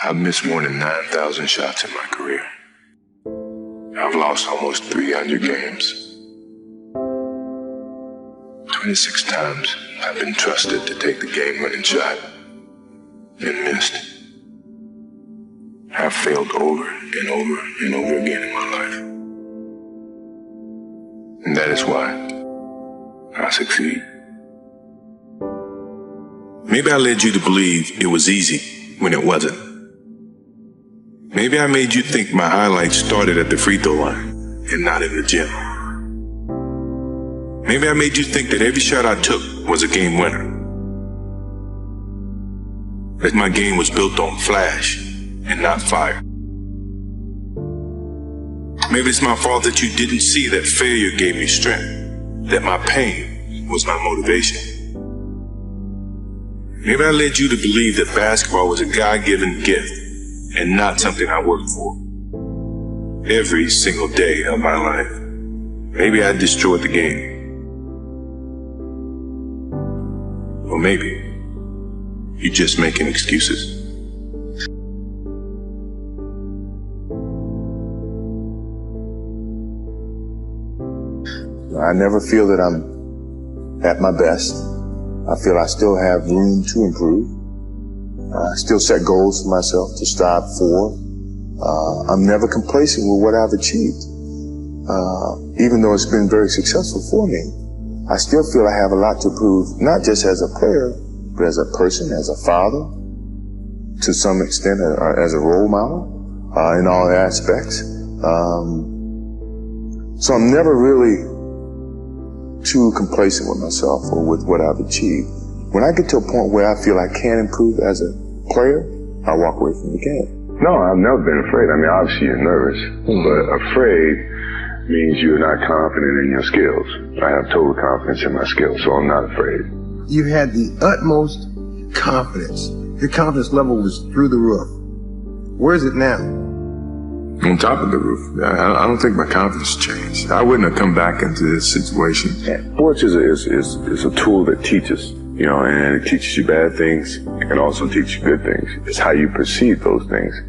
I've missed more than 9,000 shots in my career. I've lost almost 300 games. 26 times I've been trusted to take the game-winning shot and missed. I've failed over and over and over again in my life. And that is why I succeed. Maybe I led you to believe it was easy when it wasn't. Maybe I made you think my highlights started at the free throw line and not in the gym. Maybe I made you think that every shot I took was a game winner. That my game was built on flash and not fire. Maybe it's my fault that you didn't see that failure gave me strength, that my pain was my motivation. Maybe I led you to believe that basketball was a God-given gift and not something I worked for every single day of my life. Maybe I destroyed the game. Or maybe you're just making excuses. I never feel that I'm at my best. I feel I still have room to improve. I still set goals for myself to strive for. I'm never complacent with what I've achieved. Even though it's been very successful for me, I still feel I have a lot to prove, not just as a player, but as a person, as a father, to some extent, as a role model, in all aspects. So I'm never really too complacent with myself or with what I've achieved. When I get to a point where I feel I can improve as a player, I walk away from the game. No, I've never been afraid. I mean, obviously you're nervous, but afraid means you're not confident in your skills. I have total confidence in my skills, so I'm not afraid. You had the utmost confidence. Your confidence level was through the roof. Where is it now? On top of the roof. I don't think my confidence changed. I wouldn't have come back into this situation. Sports is a tool that teaches, you know, and it teaches you bad things. It can also teach you good things. It's how you perceive those things.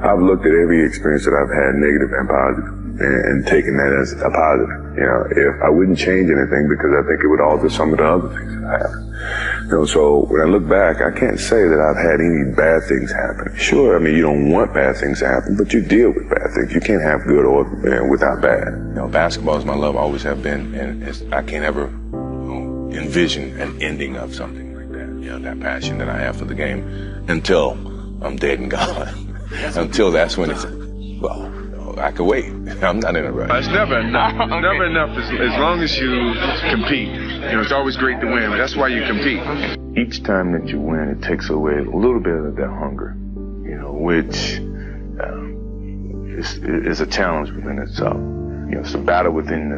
I've looked at every experience that I've had, negative and positive, and taken that as a positive. You know, if I wouldn't change anything because I think it would alter some of the other things that I have. You know, so when I look back, I can't say that I've had any bad things happen. Sure, I mean, you don't want bad things to happen, but you deal with bad things. You can't have good or without bad. You know, basketball is my love, always have been, and I can't ever envision an ending of something like that. You know, that passion that I have for the game until I'm dead and gone. Until that's when it's, well, I could wait. I'm not in a rush. It's never enough. It's never enough as long as you compete. You know, it's always great to win, but that's why you compete. Each time that you win, it takes away a little bit of that hunger, you know, which is a challenge within itself. You know, it's a battle within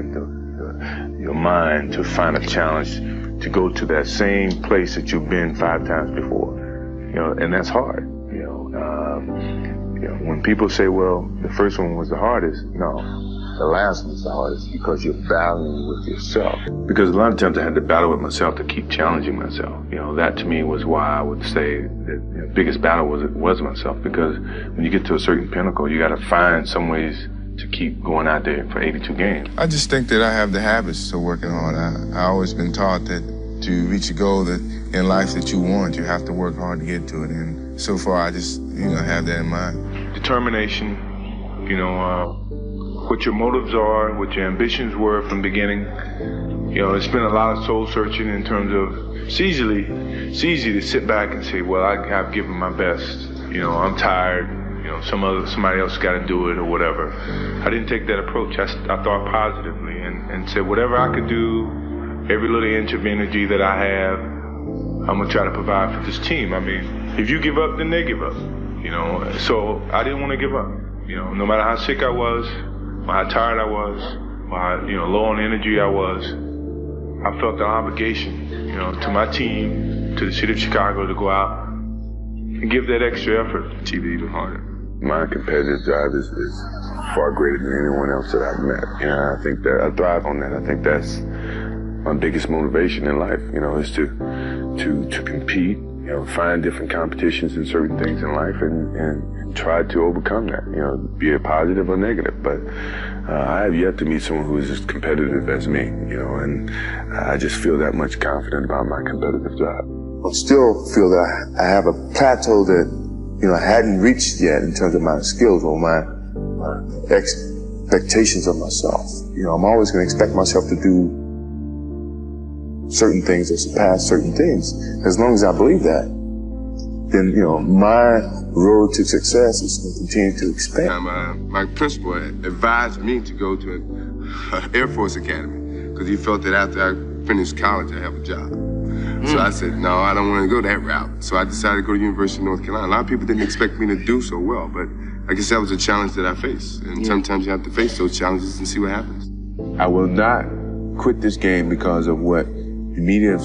your mind to find a challenge to go to that same place that you've been 5 times before. You know, and that's hard. You know, when people say, well, the first one was the hardest, no, the last one's the hardest because you're battling with yourself. Because a lot of times I had to battle with myself to keep challenging myself. You know, that to me was why I would say that the biggest battle was myself. Because when you get to a certain pinnacle, you got to find some ways to keep going out there for 82 games. I just think that I have the habits of working hard. I always been taught that to reach a goal that in life that you want, you have to work hard to get to it. And so far, I just, have that in mind. Determination, what your motives are, what your ambitions were from the beginning. You know, it's been a lot of soul searching in terms of it's easy to sit back and say, well, I've given my best. You know, I'm tired. You know, somebody else got to do it or whatever. I didn't take that approach. I thought positively and said whatever I could do, every little inch of energy that I have, I'm gonna try to provide for this team. I mean, if you give up, then they give up. You know, so I didn't want to give up. You know, no matter how sick I was, or how tired I was, or how low on energy I was, I felt an obligation, to my team, to the city of Chicago, to go out and give that extra effort to achieve it even harder. My competitive drive is far greater than anyone else that I've met. You know, I think that I thrive on that. I think that's my biggest motivation in life, is to compete find different competitions in certain things in life and try to overcome that, be it positive or negative. But I have yet to meet someone who is as competitive as me, and I just feel that much confident about my competitive drive. I still feel that I have a plateau that, I hadn't reached yet in terms of my skills or my expectations of myself. I'm always going to expect myself to do certain things or surpass certain things. As long as I believe that, then, my road to success is going to continue to expand. My principal advised me to go to an Air Force Academy because he felt that after I finished college, I'd have a job. So I said, no, I don't want to go that route. So I decided to go to the University of North Carolina. A lot of people didn't expect me to do so well, but I guess that was a challenge that I faced. And sometimes you have to face those challenges and see what happens. I will not quit this game because of what the media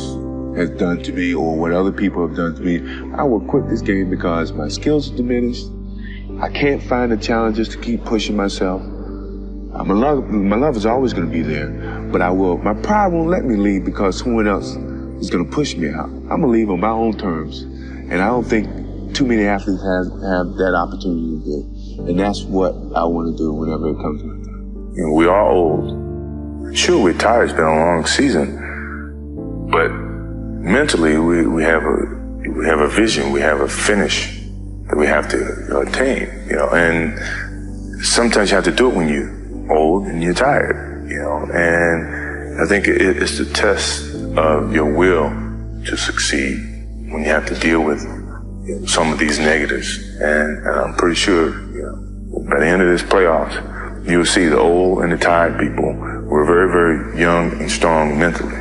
has done to me or what other people have done to me. I will quit this game because my skills are diminished. I can't find the challenges to keep pushing myself. My love is always going to be there, but my pride won't let me leave because someone else is going to push me out. I'm going to leave on my own terms. And I don't think too many athletes have that opportunity to do. And that's what I want to do whenever it comes to my time. We are old. Sure, we're tired. It's been a long season. But mentally, we have a vision. We have a finish that we have to attain, and sometimes you have to do it when you're old and you're tired, and I think it's the test of your will to succeed when you have to deal with some of these negatives. And I'm pretty sure, by the end of this playoffs, you'll see the old and the tired people were very, very young and strong mentally.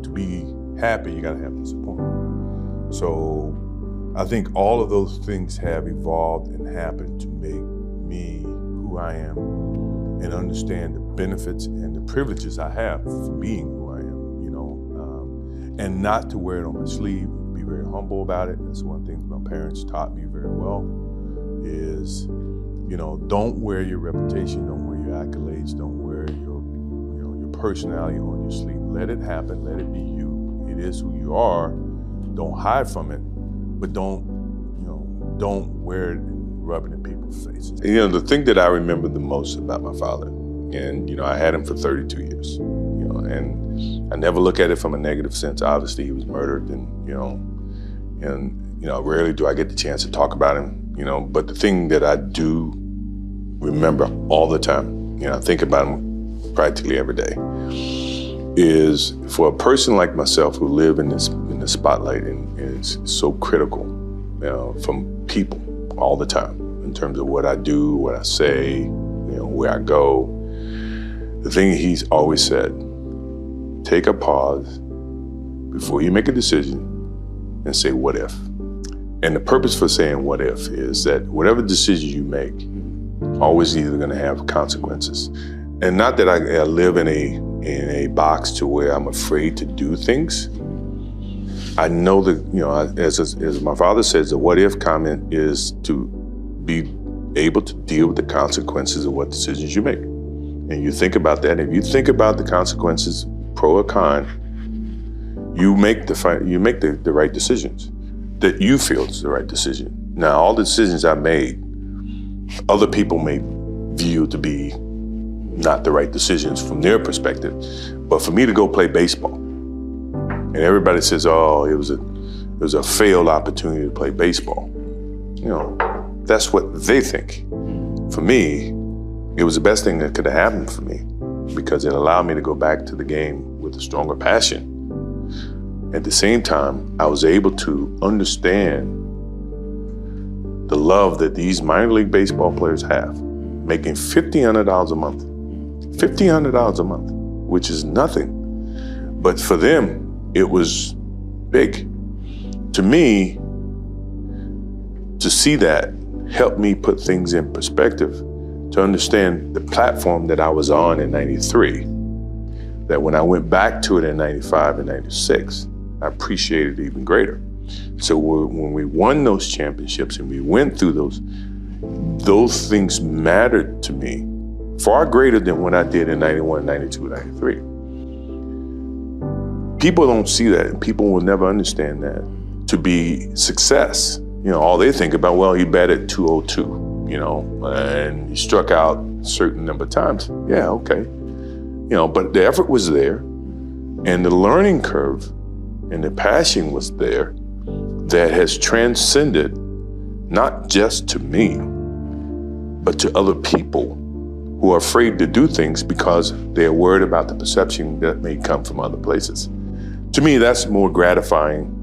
To be happy, you gotta have disappointment. So I think all of those things have evolved and happened to make me who I am and understand the benefits and the privileges I have for being who I am, and not to wear it on my sleeve, be very humble about it. That's one thing my parents taught me very well is, don't wear your reputation, don't wear your accolades, don't wear your personality on your sleeve. Let it happen, let it be you. It is who you are. Don't hide from it, but don't wear it and rub it in people's faces. The thing that I remember the most about my father, and I had him for 32 years, and I never look at it from a negative sense. Obviously, he was murdered, and rarely do I get the chance to talk about him, but the thing that I do remember all the time, I think about him practically every day, is for a person like myself who live in the spotlight and is so critical from people all the time in terms of what I do, what I say, where I go. The thing he's always said, take a pause before you make a decision and say, what if? And the purpose for saying what if is that whatever decision you make, always either going to have consequences. And not that I live in a box to where I'm afraid to do things. I know that, as my father says, the what if comment is to be able to deal with the consequences of what decisions you make. And you think about that. If you think about the consequences, pro or con, you make the right decisions that you feel is the right decision. Now, all the decisions I made, other people may view to be not the right decisions from their perspective. But for me to go play baseball, and everybody says, oh, it was a failed opportunity to play baseball. That's what they think. For me, it was the best thing that could have happened for me because it allowed me to go back to the game with a stronger passion. At the same time, I was able to understand the love that these minor league baseball players have, making $1,500 a month. $1,500 a month, which is nothing. But for them, it was big. To me, to see that helped me put things in perspective, to understand the platform that I was on in 93, that when I went back to it in 95 and 96, I appreciated it even greater. So when we won those championships and we went through those things mattered to me far greater than what I did in 91, 92, 93. people don't see that, and people will never understand that to be success. You know, all they think about, well, he batted .202, you know, and he struck out a certain number of times. Yeah, okay. You know, but the effort was there, and the learning curve and the passion was there that has transcended not just to me, but to other people who are afraid to do things because they're worried about the perception that may come from other places. To me, that's more gratifying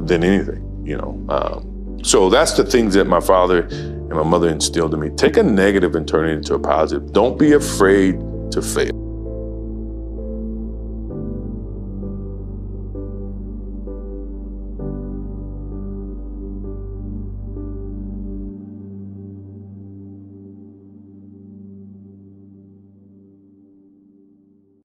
than anything, you know. So that's the things that my father and my mother instilled in me. Take a negative and turn it into a positive. Don't be afraid to fail.